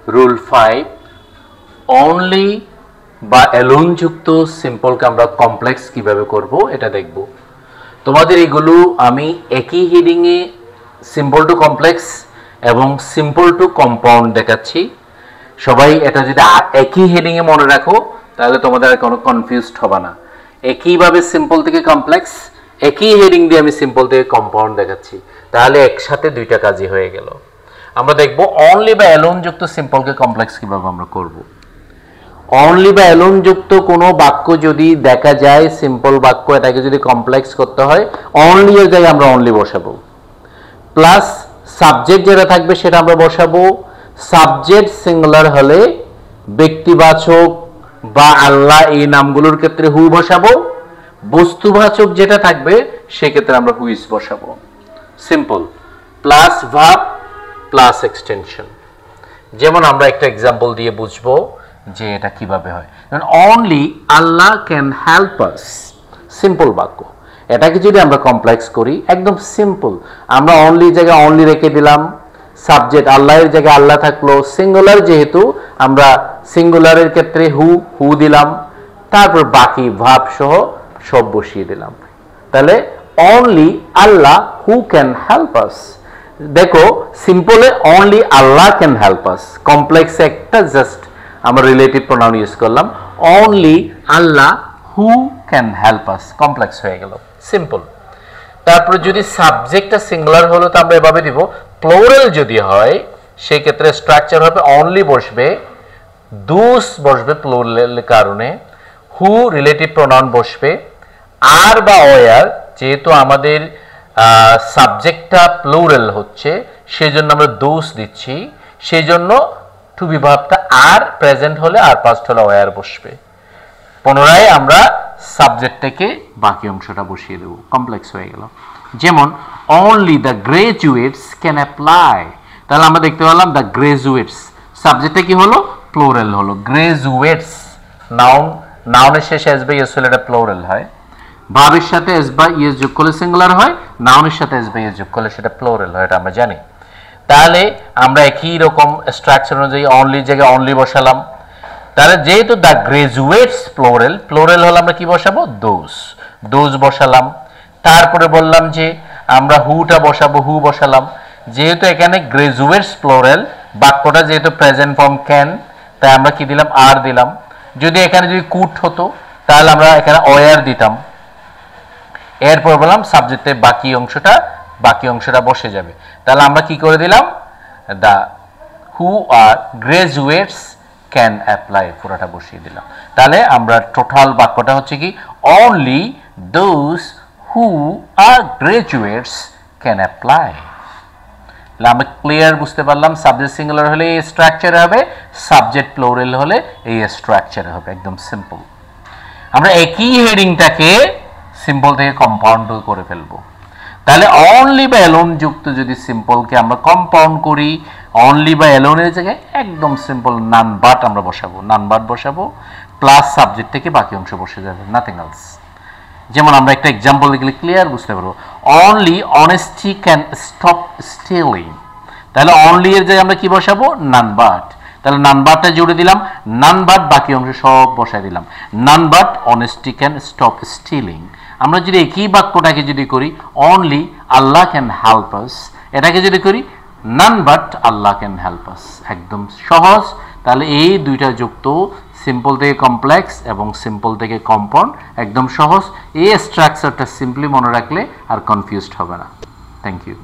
Rule 5 only বা alone যুক্ত সিম্পলকে আমরা কমপ্লেক্স কিভাবে করব এটা দেখব। তোমাদের এগুলো আমি একই হেডিংয়ে সিম্পল টু কমপ্লেক্স এবং সিম্পল টু কম্পাউন্ড দেখাচ্ছি। সবাই এটা যদি একই হেডিংয়ে মনে রাখো তাহলে তোমাদের আর কোনো কনফিউজড হবে না। একইভাবে সিম্পল থেকে কমপ্লেক্স, একই হেডিং দিয়ে আমি সিম্পল থেকে কম্পাউন্ড দেখাচ্ছি, তাহলে একসাথে দুইটা কাজই হয়ে গেল। আমরা দেখব অনলি বা অ্যালোন যুক্ত সিম্পলকে কমপ্লেক্স কিভাবে আমরা করব। অনলি বা অ্যালোন যুক্ত কোনো বাক্য যদি দেখা যায় সিম্পল বাক্য, এটাকে যদি কমপ্লেক্স করতে হয় অনলি এর জায়গায় আমরা অনলি বসাবো, প্লাস সাবজেক্ট যেটা থাকবে সেটা আমরা বসাবো। সাবজেক্ট সিঙ্গুলার হলে ব্যক্তিবাচক বা আল্লাহ এই নামগুলোর ক্ষেত্রে হু বসাবো, বস্তুবাচক যেটা থাকবে সেক্ষেত্রে আমরা হুইজ বসাবো। Simple, plus verb plus extension. যেমন আমরা একটা এক্সাম্পল দিয়ে বুঝবো যে এটা কিভাবে হয়। Only Allah can help us, simple বাক্য। এটাকে যদি আমরা কমপ্লেক্স করি একদম সিম্পল, আমরা অনলি জায়গায় অনলি রেখে দিলাম, সাবজেক্ট আল্লাহের জায়গায় আল্লাহ থাকলো, সিঙ্গুলার যেহেতু আমরা সিঙ্গুলারের ক্ষেত্রে হু দিলাম, তারপর বাকি ভাব সহ সব বসিয়ে দিলাম। তাহলে only Allah who can help us. দেখো সিম্পলে only Allah can help us, কমপ্লেক্সে একটা জাস্ট আমরা রিলেটিভ প্রোনাউন ইউজ করলাম, only Allah who can help us, complex হয়ে গেল, সিম্পল। তারপরে যদি সাবজেক্টটা সিঙ্গুলার হলো তো আমরা এভাবে দিব, প্লুরাল যদি হয় সেই ক্ষেত্রে স্ট্রাকচার হবে অনলি বসবে, দুস বসবে প্লুরালের কারণে, হু রিলেটিভ প্রোনাউন বসবে, আর বা ওয়ার যেহেতু আমাদের সাবজেক্টটা প্লুরাল হচ্ছে সেই জন্য আমরা দুস দিচ্ছি, সেই জন্য টু বি ভার্বটা আর প্রেজেন্ট হলে আর পাস্ট হলে ওয়ার বসবে। পুনরায় আমরা সাবজেক্ট থেকে বাকি অংশটা বসিয়ে দেব, কমপ্লেক্স হয়ে গেল। যেমন only the graduates can apply, তাহলে আমরা দেখতে পেলাম দ্য গ্রাজুয়েটস, সাবজেক্টটা কি হলো প্লুরাল হলো, গ্রাজুয়েটস নাউন, নাউনের শেষে এস বাই এস হলে এটা প্লুরাল হয়, ভার্বের সাথে এস বাই ইএস যোগ করলে সিঙ্গুলার হয়, নাউনের সাথে এস বাই এস যোগ করলে সেটা প্লুরাল হয়, এটা আমরা জানি। তাহলে আমরা একই রকম স্ট্রাকচার অনুযায়ী অনলি জায়গায় অনলি বসালাম। তাহলে যেহেতু দ্য গ্রাজুয়েটস প্লুরাল, প্লুরাল হলে আমরা কি বসাবো দোজ, দোজ বসালাম। তারপরে বললাম যে আমরা হুটা বসাবো, হু বসালাম। যেহেতু এখানে গ্রাজুয়েটস প্লুরাল, বাক্যটা যেহেতু প্রেজেন্ট ফর্ম ক্যান, তাই আমরা কি দিলাম আর দিলাম। যদি এখানে যদি কুড হতো তাহলে আমরা এখানে ওয়ার দিতাম। এরপর বললাম সাবজেক্টের বাকি অংশটা বসে যাবে। তাহলে আমরা কি করে দিলাম, the who are graduates can apply, পুরোটা বসিয়ে দিলাম। তাহলে আমরা টোটাল বাক্যটা হচ্ছে কি only those who are graduates can apply. আমরা ক্লিয়ার বুঝতে পারলাম, সাবজেক্ট সিঙ্গুলার হলে এই স্ট্রাকচার হবে, সাবজেক্ট প্লুরাল হলে এই স্ট্রাকচার হবে, একদম সিম্পল। আমরা একই হেডিংটাকে সিম্পল থেকে কম্পাউন্ড করে ফেলবো। তাহলে অনলি বা অ্যালোন যুক্ত যদি সিম্পলকে আমরা কম্পাউন্ড করি, অনলি বা অ্যালোনের জায়গায় একদম সিম্পল নান বাট আমরা বসাবো, নান বাট বসাবো, প্লাস সাবজেক্ট থেকে বাকি অংশ বসে যাবে, নাথিং এলস। যেমন আমরা একটা এক্সাম্পল দেখলে ক্লিয়ার বুঝতে পারবো, only honesty can stop stealing, তাহলে অনলি এর জায়গায় আমরা কি বসাবো নান বাট, তাহলে নান বাটটা জুড়ে দিলাম, নান বাট বাকি অংশ সব বসাই দিলাম, none but honesty can stop stealing. আমরা যদি একই বাক্যটাকে যদি করি অনলি আল্লাহ ক্যান হেল্প আস, এটাকে যদি করি none but Allah can help আস, একদম সহজ। তাহলে এই দুইটা যুক্ত সিম্পল থেকে কমপ্লেক্স এবং সিম্পল থেকে কম্পাউন্ড একদম সহজ। এই স্ট্রাকচারটা সিম্পলি মনে রাখলে আর কনফিউজড হবে না। Thank you.